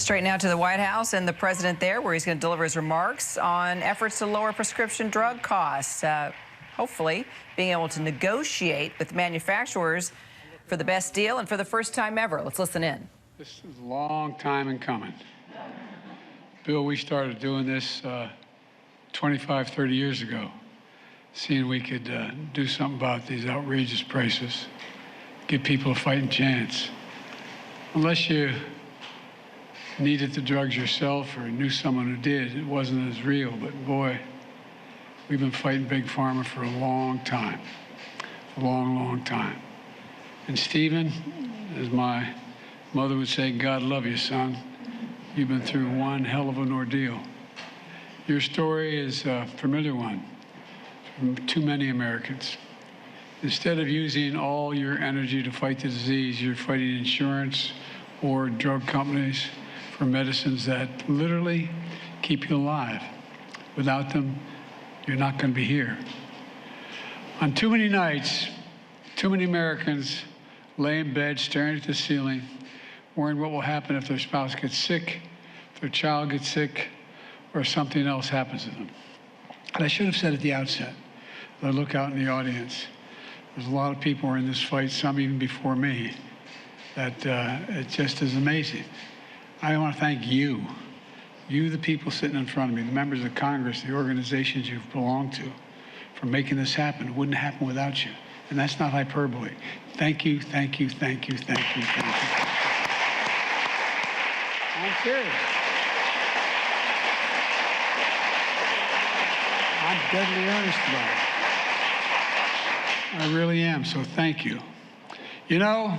Straight now to the White House and the president there, where he's going to deliver his remarks on efforts to lower prescription drug costs. Hopefully being able to negotiate with manufacturers for the best deal and for the first time ever. Let's listen in. This is a long time in coming. Bill, we started doing this 25, 30 years ago, seeing we could do something about these outrageous prices, give people a fighting chance. Unless you needed the drugs yourself or knew someone who did, it wasn't as real. But boy, we've been fighting Big Pharma for a long time, a long, long time. And Stephen, as my mother would say, God love you, son. You've been through one hell of an ordeal. Your story is a familiar one from too many Americans. Instead of using all your energy to fight the disease, you're fighting insurance or drug companies for medicines that literally keep you alive. Without them, you're not going to be here. On too many nights, too many Americans lay in bed staring at the ceiling, worrying what will happen if their spouse gets sick, if their child gets sick, or something else happens to them. And I should have said at the outset, as I look out in the audience, there's a lot of people who are in this fight, some even before me, that it just is amazing. I want to thank you, the people sitting in front of me, the members of Congress, the organizations you've belonged to, for making this happen. It wouldn't happen without you. And that's not hyperbole. Thank you, thank you, thank you, thank you, thank you. I'm serious. I'm deadly earnest about it. I really am, so thank you. You know,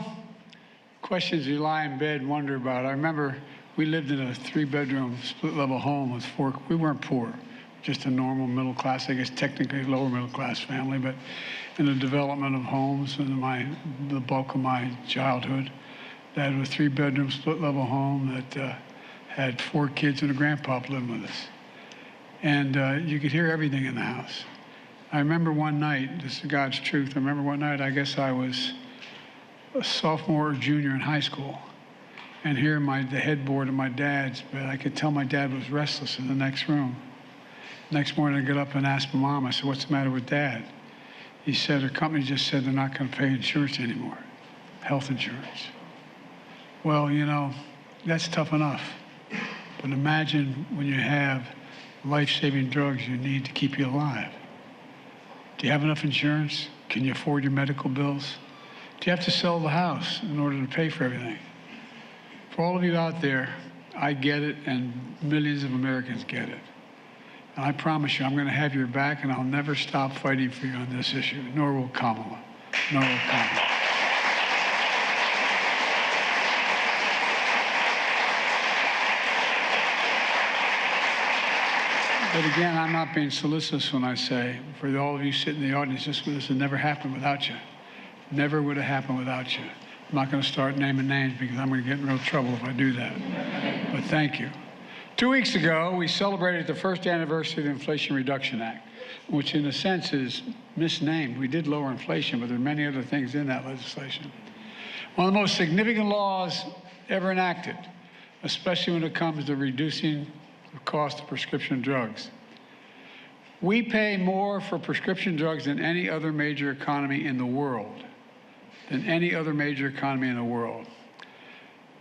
questions you lie in bed and wonder about. I remember we lived in a 3-bedroom split-level home with 4. We weren't poor, just a normal middle class, I guess technically lower middle class family, but in the development of homes in the bulk of my childhood, that had a 3-bedroom split-level home that had 4 kids and a grandpa living with us. And you could hear everything in the house. I remember one night, this is God's truth, I remember one night, I guess I was a sophomore or junior in high school, and here the headboard of my dad's bed, I could tell my dad was restless in the next room. Next morning, I got up and asked my mom, I said, what's the matter with Dad? He said, her company just said they're not going to pay insurance anymore, health insurance. Well, you know, that's tough enough. But imagine when you have life-saving drugs you need to keep you alive. Do you have enough insurance? Can you afford your medical bills? Do you have to sell the house in order to pay for everything? For all of you out there, I get it, and millions of Americans get it. And I promise you, I'm going to have your back, and I'll never stop fighting for you on this issue, nor will Kamala, nor will Kamala. But again, I'm not being solicitous when I say, for all of you sitting in the audience, this would never happen without you. Never would have happened without you. I'm not going to start naming names because I'm going to get in real trouble if I do that. But thank you. 2 weeks ago, we celebrated the first anniversary of the Inflation Reduction Act, which in a sense is misnamed. We did lower inflation, but there are many other things in that legislation. One of the most significant laws ever enacted, especially when it comes to reducing the cost of prescription drugs. We pay more for prescription drugs than any other major economy in the world. Than any other major economy in the world.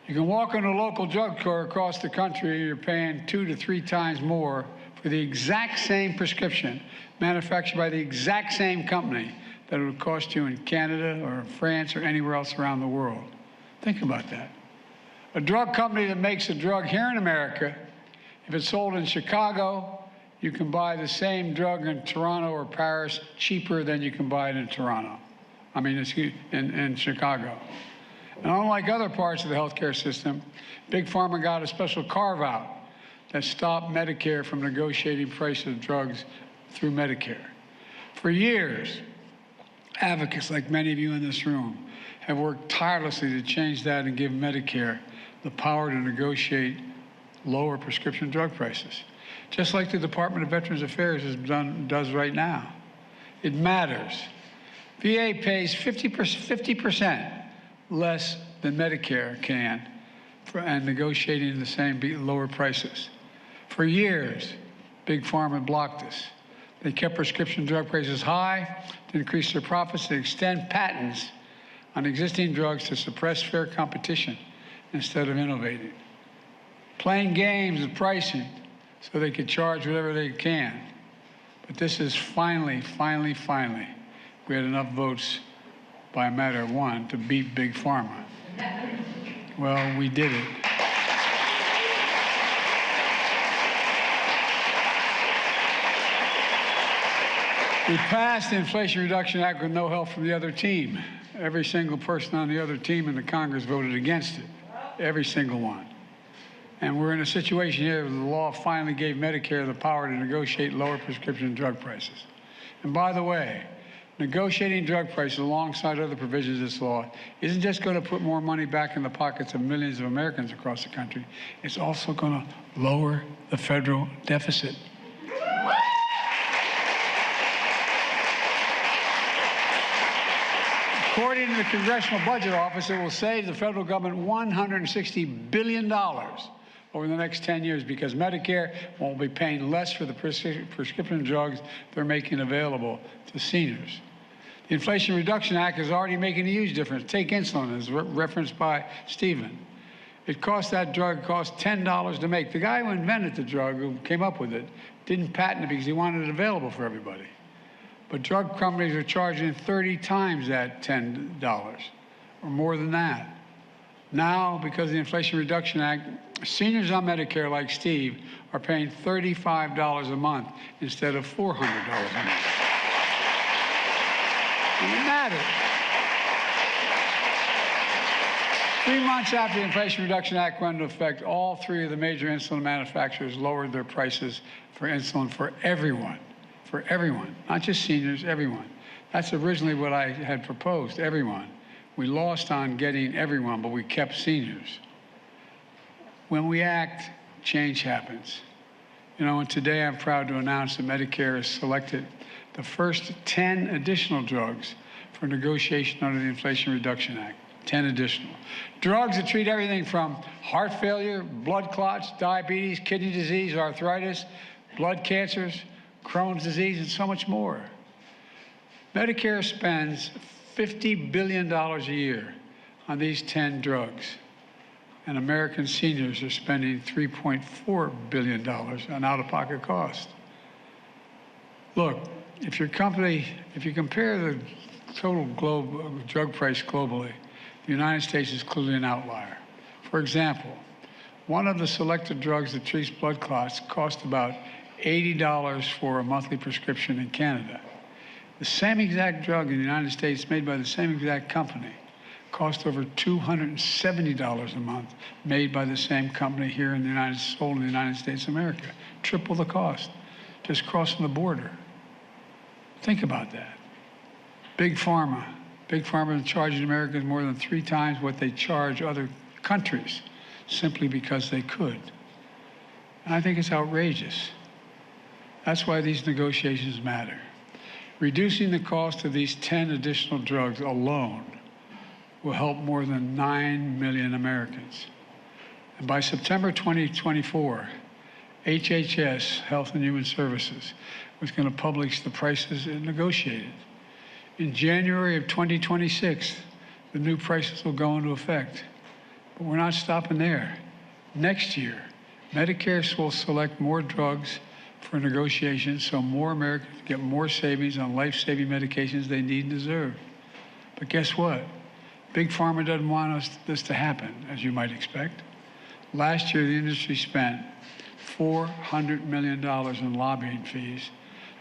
You can walk into a local drugstore across the country, you're paying 2 to 3 times more for the exact same prescription manufactured by the exact same company that it would cost you in Canada or France or anywhere else around the world. Think about that. A drug company that makes a drug here in America, if it's sold in Chicago, you can buy the same drug in Toronto or Paris cheaper than you can buy it in Toronto. In Chicago. And unlike other parts of the healthcare system, Big Pharma got a special carve-out that stopped Medicare from negotiating prices of drugs through Medicare. For years, advocates like many of you in this room have worked tirelessly to change that and give Medicare the power to negotiate lower prescription drug prices, just like the Department of Veterans Affairs does right now. It matters. VA pays 50% less than Medicare can and negotiating the same lower prices. For years, Big Pharma blocked this. They kept prescription drug prices high to increase their profits, to extend patents on existing drugs to suppress fair competition instead of innovating. Playing games with pricing so they could charge whatever they can. But this is finally, we had enough votes by a matter of one to beat Big Pharma. Well, we did it. We passed the Inflation Reduction Act with no help from the other team. Every single person on the other team in the Congress voted against it. Every single one. And we're in a situation here where the law finally gave Medicare the power to negotiate lower prescription drug prices. And by the way, negotiating drug prices alongside other provisions of this law isn't just going to put more money back in the pockets of millions of Americans across the country, it's also going to lower the federal deficit. According to the Congressional Budget Office, it will save the federal government $160 billion over the next 10 years because Medicare won't be paying less for the prescription drugs they're making available to seniors. The Inflation Reduction Act is already making a huge difference. Take insulin, as referenced by Stephen. That drug cost $10 to make. The guy who invented the drug, who came up with it, didn't patent it because he wanted it available for everybody. But drug companies are charging 30 times that $10, or more than that. Now, because of the Inflation Reduction Act, seniors on Medicare, like Steve, are paying $35 a month instead of $400 a month. And it matters. 3 months after the Inflation Reduction Act went into effect, all three of the major insulin manufacturers lowered their prices for insulin for everyone. For everyone, not just seniors, everyone. That's originally what I had proposed, everyone. We lost on getting everyone, but we kept seniors. When we act, change happens. You know, and today I'm proud to announce that Medicare has selected the first 10 additional drugs for negotiation under the Inflation Reduction Act. 10 additional. Drugs that treat everything from heart failure, blood clots, diabetes, kidney disease, arthritis, blood cancers, Crohn's disease, and so much more. Medicare spends $50 billion a year on these 10 drugs, and American seniors are spending $3.4 billion on out-of-pocket costs. Look, if you compare the total drug price globally, the United States is clearly an outlier. For example, one of the selected drugs that treats blood clots costs about $80 for a monthly prescription in Canada. The same exact drug in the United States, made by the same exact company, costs over $270 a month, made by the same company here in the United States of America. Triple the cost, just crossing the border. Think about that. Big Pharma is charging Americans more than 3 times what they charge other countries, simply because they could. And I think it's outrageous. That's why these negotiations matter. Reducing the cost of these 10 additional drugs alone will help more than 9 million Americans. And by September 2024, HHS, Health and Human Services, was going to publish the prices it negotiated. In January of 2026, the new prices will go into effect. But we're not stopping there. Next year, Medicare will select more drugs for negotiations so more Americans get more savings on life-saving medications they need and deserve. But guess what? Big Pharma doesn't want this to happen, as you might expect. Last year, the industry spent $400 million in lobbying fees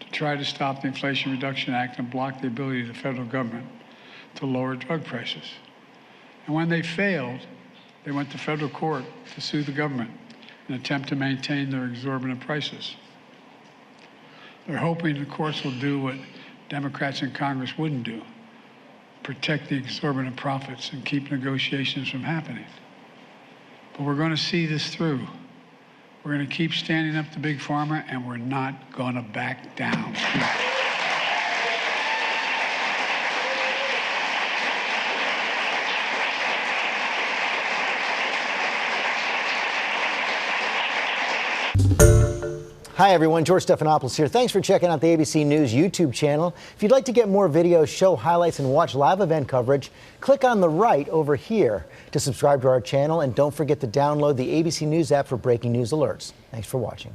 to try to stop the Inflation Reduction Act and block the ability of the federal government to lower drug prices. And when they failed, they went to federal court to sue the government in an attempt to maintain their exorbitant prices. They're hoping the courts will do what Democrats in Congress wouldn't do, protect the exorbitant profits and keep negotiations from happening. But we're going to see this through. We're going to keep standing up to Big Pharma, and we're not going to back down. Hi, everyone. George Stephanopoulos here. Thanks for checking out the ABC News YouTube channel. If you'd like to get more videos, show highlights, and watch live event coverage, click on the right over here to subscribe to our channel. And don't forget to download the ABC News app for breaking news alerts. Thanks for watching.